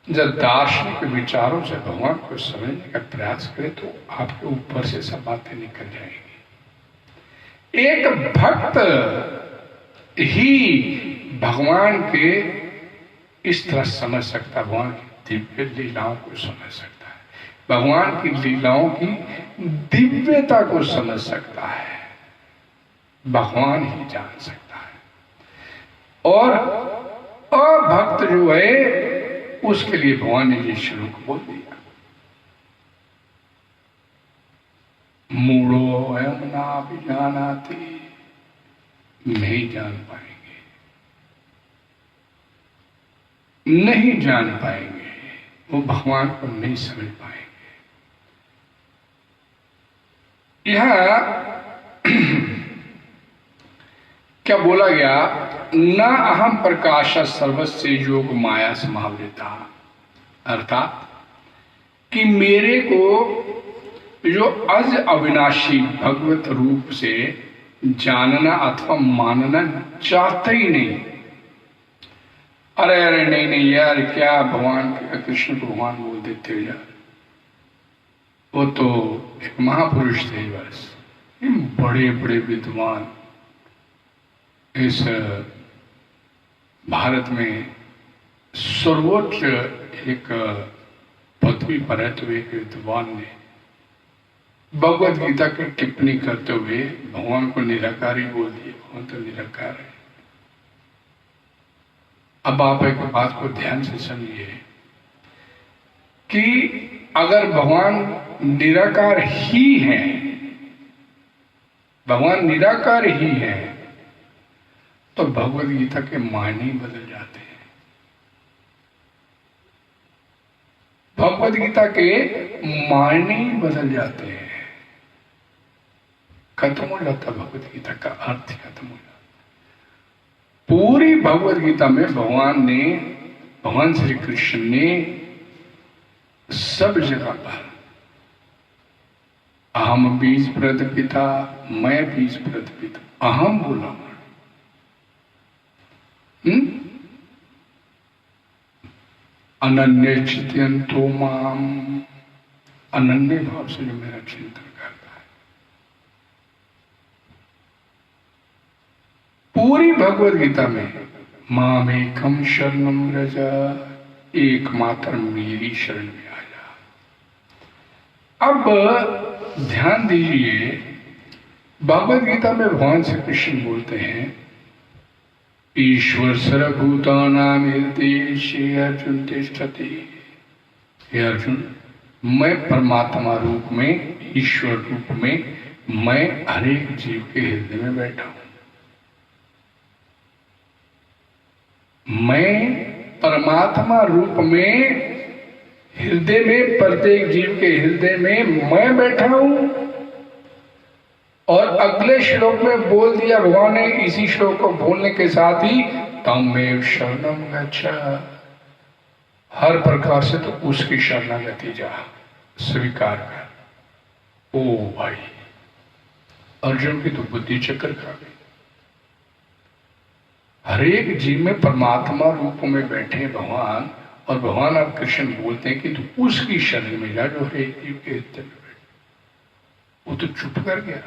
[SPEAKER 1] जब दार्शनिक विचारों से भगवान को समझने का प्रयास करें तो आपके ऊपर से सब बातें निकल जाएंगी। एक भक्त ही भगवान के इस तरह समझ सकता है, भगवान की दिव्य लीलाओं को समझ सकता है, भगवान की लीलाओं की दिव्यता को समझ सकता है, भगवान ही जान सकता है। और अभक्त जो है उसके लिए भगवान ने ये श्लोक बोल दिया, मूढ़ो एम ना विजानाति, नहीं जान पाएंगे, नहीं जान पाएंगे, वो भगवान को नहीं समझ पाएंगे। यहां क्या बोला गया, न अहम प्रकाश सर्वस्य योग माया समावृता, अर्थात कि मेरे को जो अज अविनाशी भगवत रूप से जानना अथवा मानना चाहते ही नहीं। अरे अरे नहीं नहीं यार, क्या भगवान कृष्ण को भगवान बोल देते हो यार, वो तो एक महापुरुष थे बस। बड़े बड़े विद्वान इस भारत में सर्वोच्च एक पदवी पर रहते हुए एक विद्वान ने भगवद गीता की टिप्पणी करते हुए भगवान को निराकार ही बोल दिया, भगवान तो निराकार है। अब आप एक बात को ध्यान से समझिए कि अगर भगवान निराकार ही है, भगवान निराकार ही है, तो भगवद गीता के मायने ही बदल जाते हैं। भगवद गीता के मायने ही बदल जाते हैं, खत्म हो जाता भगवद गीता का अर्थ ही खत्म हो जाता। पूरी भगवद गीता में भगवान श्री कृष्ण ने सब जगह पर अहम बीज प्रतिपिता, मैं बीज प्रतिपिता, अहम बोला। अनन्य चिंतयन्तो माम, अनन्य भाव से जो मेरा चिंतन करता है। पूरी भगवद गीता में मामेकम शरणम व्रज, एकमात्र मेरी शरण में आ जा। अब ध्यान दीजिए, भगवद गीता में भगवान श्री कृष्ण बोलते हैं ईश्वर सर्वभूतानां हृदयेषु अर्जुन तिष्ठति। हे अर्जुन, मैं परमात्मा रूप में, ईश्वर रूप में, मैं हरेक जीव के हृदय में बैठा हूं। मैं परमात्मा रूप में हृदय में, प्रत्येक जीव के हृदय में मैं बैठा हूं। और अगले श्लोक में बोल दिया भगवान ने, इसी श्लोक को बोलने के साथ ही तमेव शरणम गच्छ, हर प्रकार से तो उसकी शरणागति जा, स्वीकार कर। ओ भाई, अर्जुन की तो बुद्धि चक्कर खा गई। हरेक जीव में परमात्मा रूप में बैठे भगवान, और भगवान अब कृष्ण बोलते हैं कि तू उसकी शरण में जा जो हरेक जीव के हृदय में बैठे। वो तो चुप कर गया,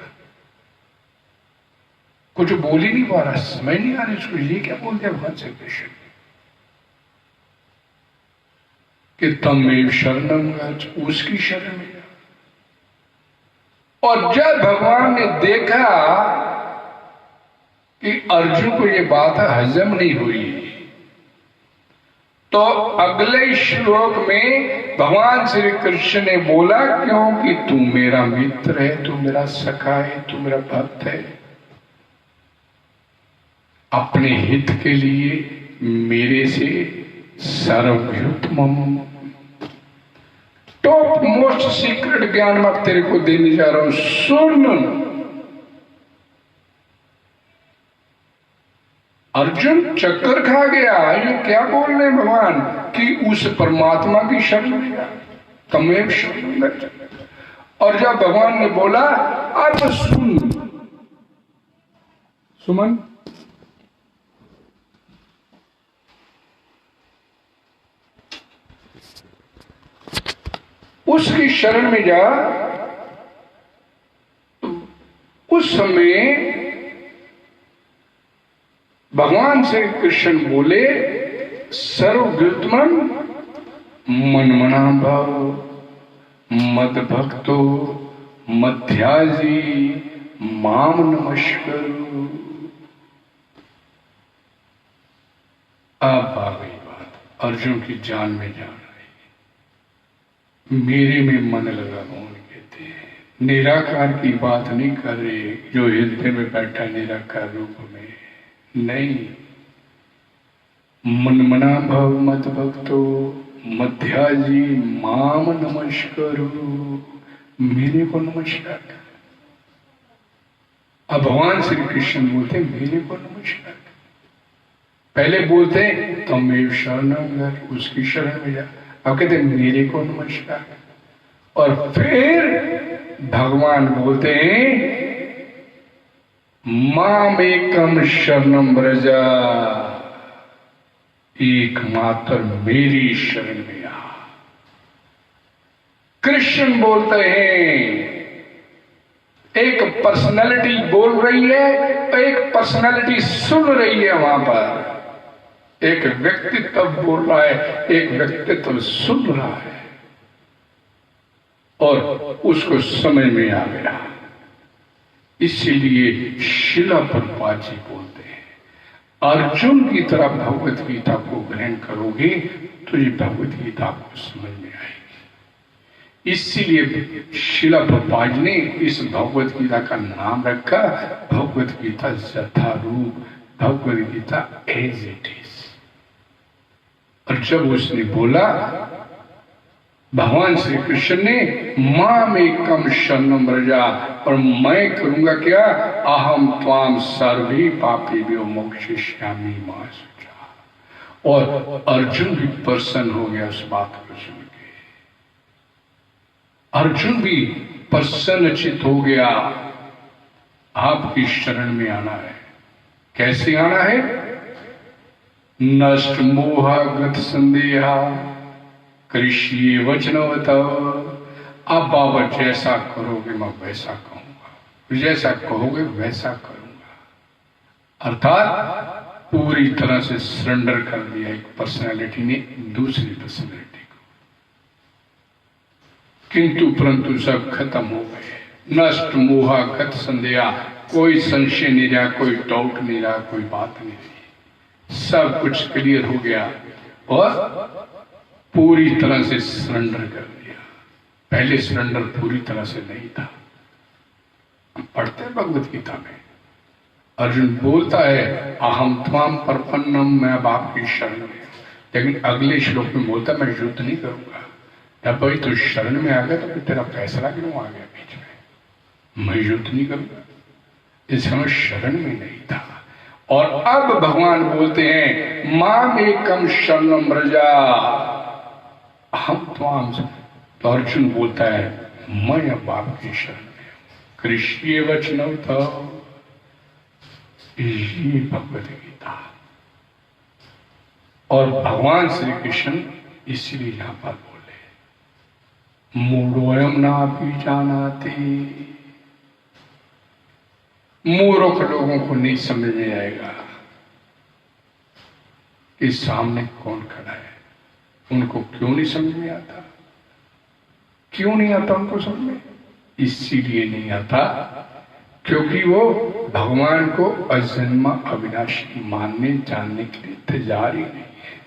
[SPEAKER 1] कुछ बोल ही नहीं पा रहा, समझ नहीं आ रही उसको ये क्या बोल दिया भगवान श्री कृष्ण कि तमेव शरणम गच्छ, उसकी शरण में जा। और जब भगवान ने देखा कि अर्जुन को ये बात हजम नहीं हुई, तो अगले श्लोक में भगवान श्री कृष्ण ने बोला, क्योंकि तू मेरा मित्र है, तू मेरा सखा है, तू मेरा भक्त है, अपने हित के लिए मेरे से सर्वोत्तम टॉप मोस्ट सीक्रेट ज्ञान मैं तेरे को देने जा रहा हूं, सुन। अर्जुन चक्कर खा गया, ये क्या बोल रहे भगवान कि उस परमात्मा की शरण में जा, तमेव शरणम गच्छ। और जब भगवान ने बोला अब सुन, सुमन उसकी शरण में जा, तो उस समय भगवान श्री कृष्ण बोले सर्वव्युत्मन मनमना भाव मद भक्तो मध्याजी माम नमस्करो। अब आ गई बात, अर्जुन की जान में जान आई। मेरे में मन लगा कौन कहते हैं, निराकार की बात नहीं कर रहे जो हृदय में बैठा निराकार रूप में नहीं। मनमना भव मत भक्तो मध्याजी माम नमस्करो, मेरे को नमस्कार कर। अब भगवान श्री कृष्ण बोलते मेरे को नमस्कार कर। पहले बोलते तमेव शरणम गच्छ, उसकी शरण में जा। अब कहते मेरे को नमस्कार। और फिर भगवान बोलते हैं मामेकम शरणम व्रजा, एकमात्र मेरी शरण में आ। कृष्ण बोलते हैं, एक पर्सनैलिटी बोल रही है, एक पर्सनैलिटी सुन रही है। वहां पर एक व्यक्तित्व बोल रहा है, एक व्यक्तित्व सुन रहा है और उसको समझ में आ गया। इसीलिए शिला प्रभुपाद जी बोलते हैं, अर्जुन की तरह भगवत गीता को ग्रहण करोगे तो ये भगवत गीता आपको समझ में आएगी। इसीलिए शिला प्रभुपाद ने इस भगवत गीता का नाम रखा भगवत गीता यथारूप, Bhagavad Gita as it is. और जब उसने बोला, भगवान श्री कृष्ण ने मामेकम शरणम व्रजा, और मैं करूंगा क्या, अहम त्वाम सर्वे पापेभ्यो मोक्षयिष्यामि मा शुचा। और अर्जुन भी प्रसन्न हो गया उस बात को सुन के। अर्जुन भी प्रसन्नचित हो गया। आपकी शरण में आना है। कैसे आना है? नष्ट मोह गत संदेहा कृष्य वचनवत। अब बाबा जैसा करोगे मैं वैसा कहूंगा, जैसा कहोगे वैसा करूंगा। अर्थात पूरी तरह से सरेंडर कर दिया एक पर्सनालिटी ने दूसरी पर्सनालिटी को। किंतु परंतु सब खत्म हो गए। नष्ट मोह गत संदेहा, कोई संशय नहीं रहा, कोई डाउट नहीं रहा, कोई बात नहीं रही, सब कुछ क्लियर हो गया और पूरी तरह से सरेंडर कर दिया। पहले सरेंडर पूरी तरह से नहीं था। हम पढ़ते हैं भगवत गीता में, अर्जुन बोलता है अहम त्वाम प्रपन्नम, मैं अब आपकी शरण में। लेकिन अगले श्लोक में बोलता मैं युद्ध नहीं करूंगा। जब भाई तू शरण में आ गया तो फिर तेरा फैसला क्यों आ गया बीच में? मैं युद्ध नहीं करूंगा, इस समय शरण में नहीं था। और अब भगवान बोलते हैं मामेकम शरणम व्रजा, हम त्वाम। तो अर्जुन बोलता है मैं अब आपकी शरण में हूं। कृष्य वचनम था, ये भगवत गीता। और भगवान श्री कृष्ण इसलिए यहां पर बोले मूढ़ोयम ना भी जानाते। मूर्ख लोगों को नहीं समझ में आएगा कि सामने कौन खड़ा है। उनको क्यों नहीं समझ में आता? क्यों नहीं आता उनको समझ में? इसीलिए नहीं आता क्योंकि वो भगवान को अजन्मा अविनाशी मानने जानने के लिए तैयार ही नहीं है।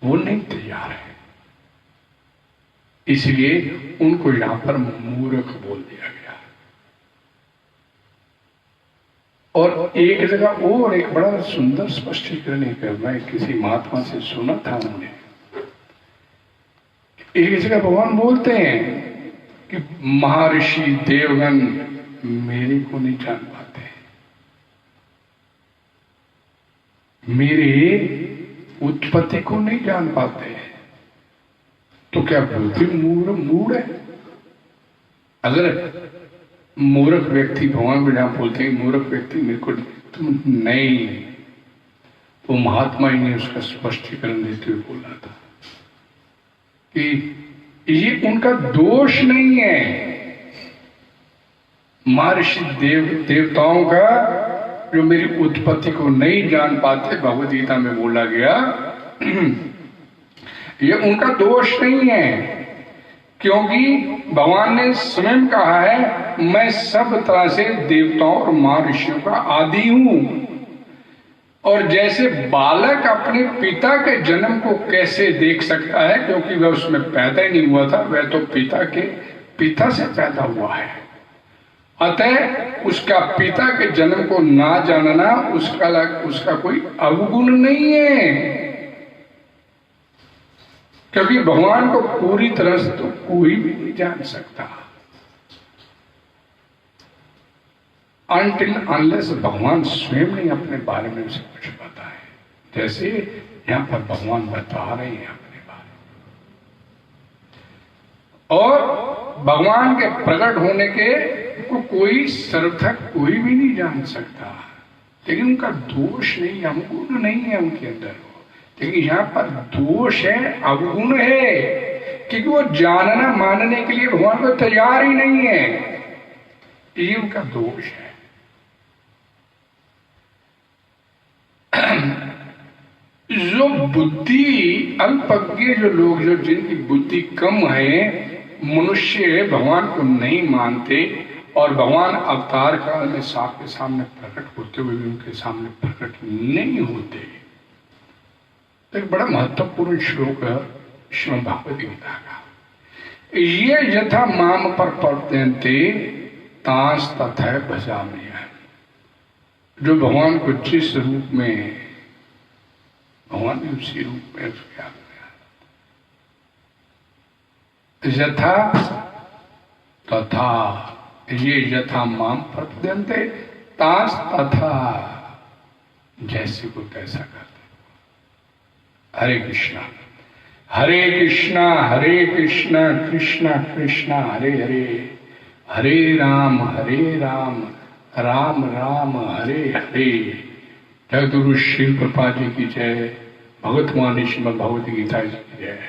[SPEAKER 1] वो नहीं तैयार है, इसलिए उनको यहां पर मूर्ख बोल दिया गया। और एक जगह और एक बड़ा सुंदर स्पष्टीकरण मैं किसी महात्मा से सुना था, उन्होंने एक जगह भगवान बोलते हैं कि महर्षि देवगण मेरे को नहीं जान पाते, मेरे उत्पत्ति को नहीं जान पाते। तो क्या बोलते मूढ़ है? अगर मूर्ख व्यक्ति भगवान को जहां बोलते हैं मूर्ख व्यक्ति मेरे को तुम नहीं, तो महात्मा ही ने उसका स्पष्टीकरण देते हुए बोला था कि ये उनका दोष नहीं है। महर्षि देवताओं का जो मेरी उत्पत्ति को नहीं जान पाते, भगवद गीता में बोला गया, ये उनका दोष नहीं है। क्योंकि भगवान ने स्वयं कहा है मैं सब तरह से देवताओं और महर्षियों का आदि हूं। और जैसे बालक अपने पिता के जन्म को कैसे देख सकता है, क्योंकि वह उसमें पैदा ही नहीं हुआ था, वह तो पिता से पैदा हुआ है। अतः उसका पिता के जन्म को ना जानना उसका कोई अवगुण नहीं है। क्योंकि भगवान को पूरी तरह से तो कोई भी नहीं जान सकता अनटिल अनलेस भगवान स्वयं ने अपने बारे में उसे कुछ बताए। जैसे यहां पर भगवान बता रहे हैं अपने बारे और भगवान के प्रकट होने के को कोई सर्वथक कोई भी नहीं जान सकता, लेकिन उनका दोष नहीं, अवगुण नहीं है उनके अंदर। लेकिन यहाँ पर दोष है, अवगुण है, क्योंकि वो जानना मानने के लिए भगवान को तैयार ही नहीं है, ये उनका दोष है। जो बुद्धि अल्पज्ञ जो लोग, जो जिनकी बुद्धि कम है, मनुष्य भगवान को नहीं मानते और भगवान अवतार काल में सांप के सामने प्रकट होते हुए भी उनके सामने प्रकट नहीं होते। तो एक बड़ा महत्वपूर्ण श्लोक है श्रीमद् भागवत गीता का, ये यथा माम पर पढ़ते तांस तथा भजाम्य। जो भगवान को जिस रूप में, भगवान भी उसी रूप में उसके आगे यथा तथा, ये यथा माम प्रपद्यन्ते तास तथा, जैसे को तैसा करते। हरे कृष्णा हरे कृष्णा हरे कृष्णा कृष्णा कृष्णा हरे हरे, हरे राम राम राम हरे हरे। जगद्गुरु श्री प्रभुपाद जी की जय, भगवतवाणी श्रीमद् भगवत गीता जी की जय।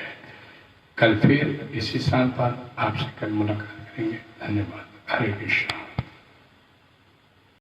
[SPEAKER 1] कल फिर इसी स्थान पर आपसे कल मुलाकात करेंगे। धन्यवाद। हरे कृष्णा।